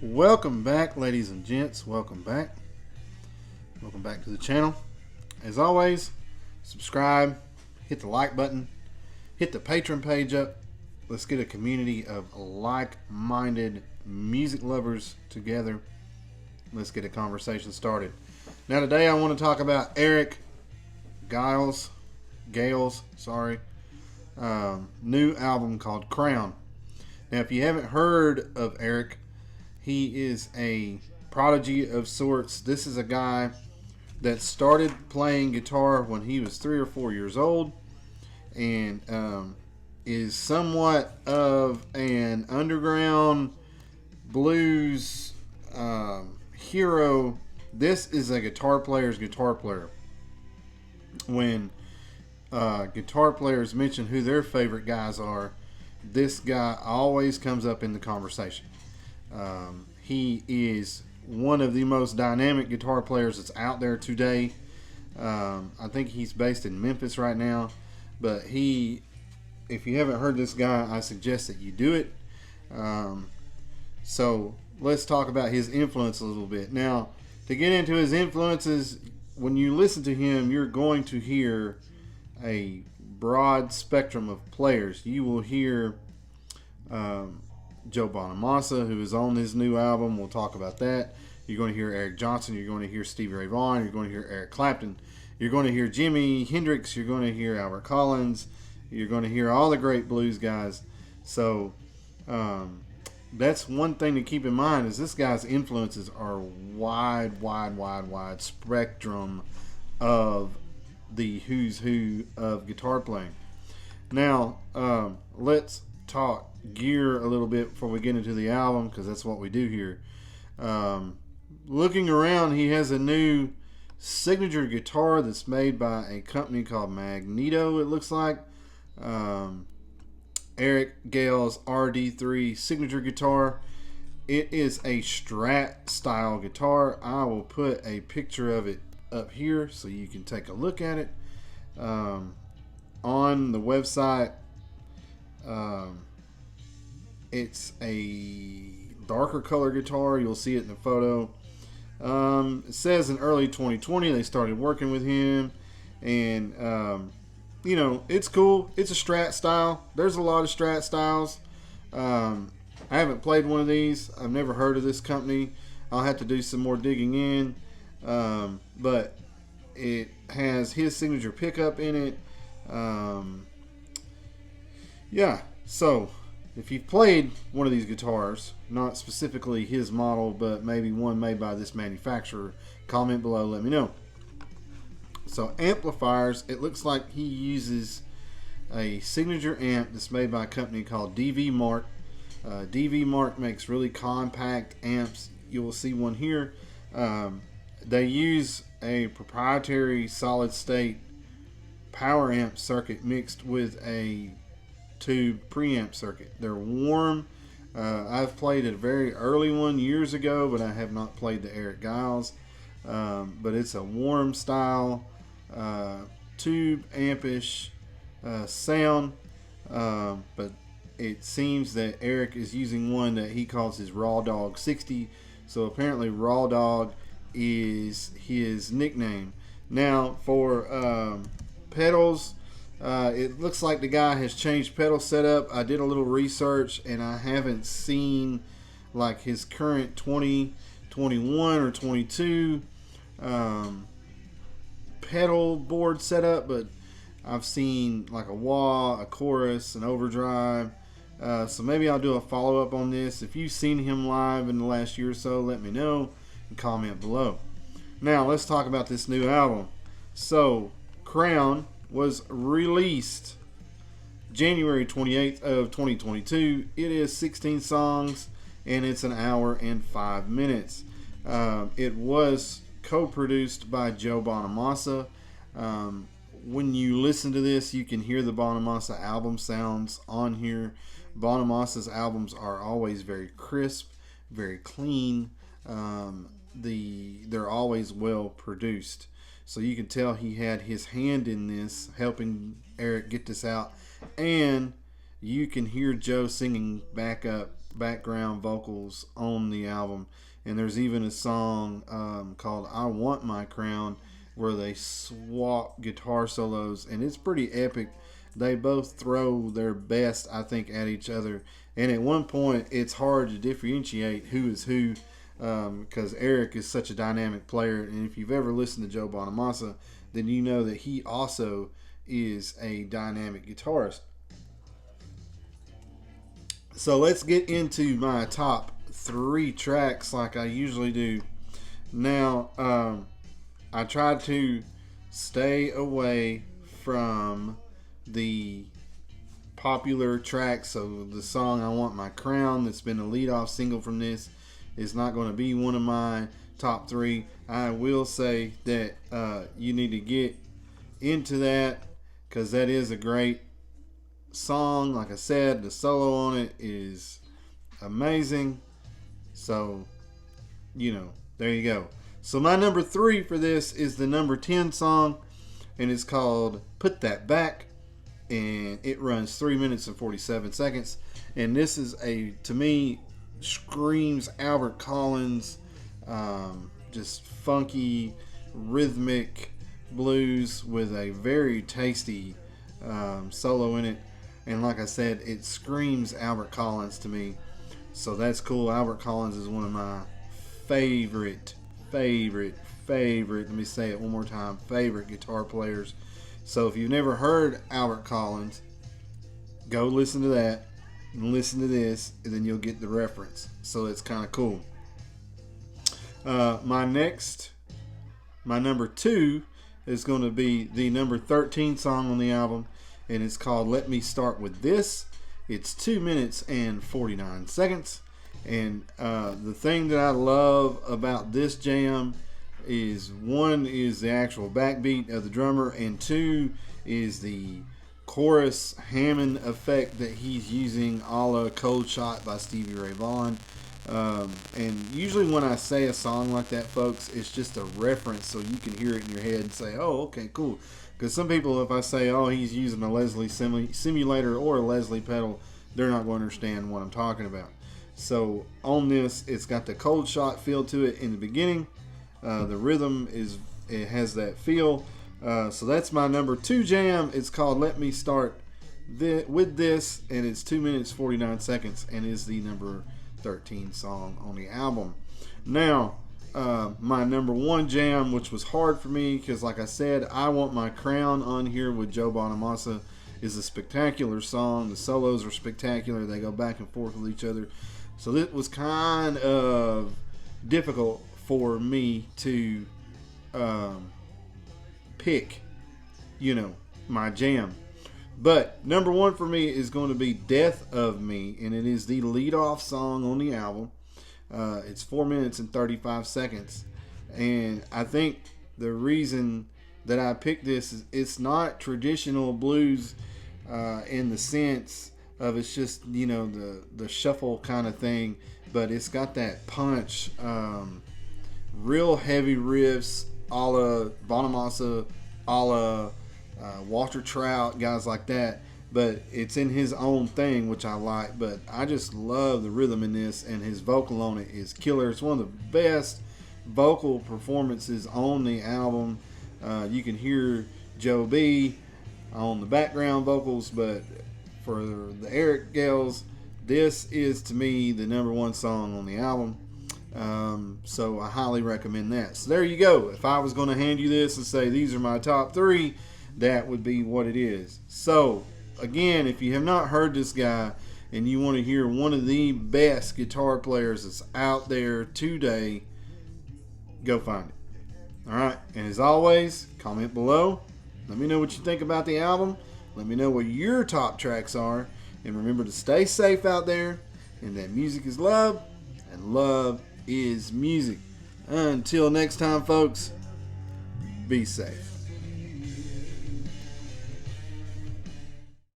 Welcome back, ladies and gents. Welcome back. Welcome back to the channel. As always, subscribe, hit the like button, hit the Patreon page up. Let's get a community of like-minded music lovers together. Let's get a conversation started. Now today I want to talk about Eric Gales' new album called Crown. Now if you haven't heard of Eric, he is a prodigy of sorts. This is a guy that started playing guitar when he was 3 or 4 years old, and is somewhat of an underground blues hero. This is a guitar player's guitar player. When guitar players mention who their favorite guys are, this guy always comes up in the conversation. He is one of the most dynamic guitar players that's out there today. I think he's based in Memphis right now, but if you haven't heard this guy, I suggest that you do it. So let's talk about his influence a little bit. Now, to get into his influences, when you listen to him, you're going to hear a broad spectrum of players. You will hear Joe Bonamassa, who is on his new album. We'll talk about that. You're going to hear Eric Johnson. You're going to hear Stevie Ray Vaughan. You're going to hear Eric Clapton. You're going to hear Jimi Hendrix. You're going to hear Albert Collins. You're going to hear all the great blues guys. So that's one thing to keep in mind, is this guy's influences are wide spectrum of the who's who of guitar playing. Now, let's talk gear a little bit before we get into the album, because that's what we do here. Looking around, he has a new signature guitar that's made by a company called Magneto, it looks like. Eric Gales RD3 signature guitar. It is a Strat style guitar. I will put a picture of it up here so you can take a look at it. On the website, it's a darker color guitar. You'll see it in the photo. It says in early 2020 they started working with him, and you know, it's cool. It's a Strat style. There's a lot of Strat styles. I haven't played one of these. I've never heard of this company. I'll have to do some more digging in. But it has his signature pickup in it. Yeah, so if you've played one of these guitars, not specifically his model, but maybe one made by this manufacturer, comment below, let me know. So Amplifiers, it looks like he uses a signature amp that's made by a company called DV Mark. DV Mark makes really compact amps. You will see one here. They use a proprietary solid state power amp circuit mixed with a tube preamp circuit. They're warm. I've played a very early one years ago, but I have not played the Eric Gales. But it's a warm style tube ampish sound, but it seems that Eric is using one that he calls his Raw Dog 60. So apparently Raw Dog is his nickname. Now for pedals, it looks like the guy has changed pedal setup. I did a little research and I haven't seen like his current 2021 or 22 pedal board setup, but I've seen like a wah, a chorus, an overdrive. So maybe I'll do a follow-up on this. If you've seen him live in the last year or so, let me know and comment below. Now let's talk about this new album. So Crown was released January 28th of 2022. It is 16 songs and it's an hour and 5 minutes. It was co-produced by Joe Bonamassa. When you listen to this, you can hear the Bonamassa album sounds on here. Bonamassa's albums are always very crisp, very clean. They're always well produced. So you can tell he had his hand in this, helping Eric get this out. And you can hear Joe singing background vocals on the album. And there's even a song called I Want My Crown where they swap guitar solos, and it's pretty epic. They both throw their best, I think, at each other. And at one point, it's hard to differentiate who is who because Eric is such a dynamic player. And if you've ever listened to Joe Bonamassa, then you know that he also is a dynamic guitarist. So let's get into my top 3 tracks like I usually do. Now, I tried to stay away from the popular tracks. So the song I Want My Crown, that's been a lead-off single from this, is not going to be one of my top 3. I will say that you need to get into that because that is a great song. Like I said, the solo on it is amazing. So, there you go. So my number 3 for this is the number 10 song, and it's called Put That Back, and it runs 3 minutes and 47 seconds. And this is to me, screams Albert Collins, just funky, rhythmic blues with a very tasty solo in it. And like I said, it screams Albert Collins to me. So that's cool. Albert Collins is one of my favorite, let me say it one more time, favorite guitar players. So if you've never heard Albert Collins, go listen to that and listen to this, and then you'll get the reference. So it's kind of cool. My number 2 is going to be the number 13 song on the album, and it's called Let Me Start With This. It's 2 minutes and 49 seconds. And the thing that I love about this jam is, 1 is the actual backbeat of the drummer, and 2 is the chorus Hammond effect that he's using, a la Cold Shot by Stevie Ray Vaughan. And usually when I say a song like that, folks, it's just a reference so you can hear it in your head and say, oh, okay, cool. Because some people, if I say, oh, he's using a Leslie simulator or a Leslie pedal, they're not going to understand what I'm talking about. So on this, it's got the Cold Shot feel to it in the beginning. The rhythm it has that feel. So that's my number 2 jam. It's called Let Me Start With This, and it's 2 minutes 49 seconds, and is the number 13 song on the album. Now, my number 1 jam, which was hard for me because, like I said, I Want My Crown on here with Joe Bonamassa is a spectacular song. The solos are spectacular. They go back and forth with each other. So it was kind of difficult for me to pick, my jam. But number 1 for me is going to be Death of Me, and it is the lead-off song on the album. It's 4 minutes and 35 seconds. And I think the reason that I picked this is it's not traditional blues in the sense of it's just, the shuffle kind of thing, but it's got that punch, real heavy riffs, a la Bonamassa, a la Walter Trout, guys like that. But it's in his own thing, which I like. But I just love the rhythm in this, and his vocal on it is killer. It's one of the best vocal performances on the album. You can hear Joe B on the background vocals, but for the Eric Gales, this is to me the number 1 song on the album. So I highly recommend that. So there you go. If I was going to hand you this and say these are my top 3, that would be what it is. So again, if you have not heard this guy and you want to hear one of the best guitar players that's out there today, go find it. Alright, and as always, comment below. Let me know what you think about the album. Let me know what your top tracks are. And remember to stay safe out there, and that music is love, and love is music. Until next time, folks, be safe.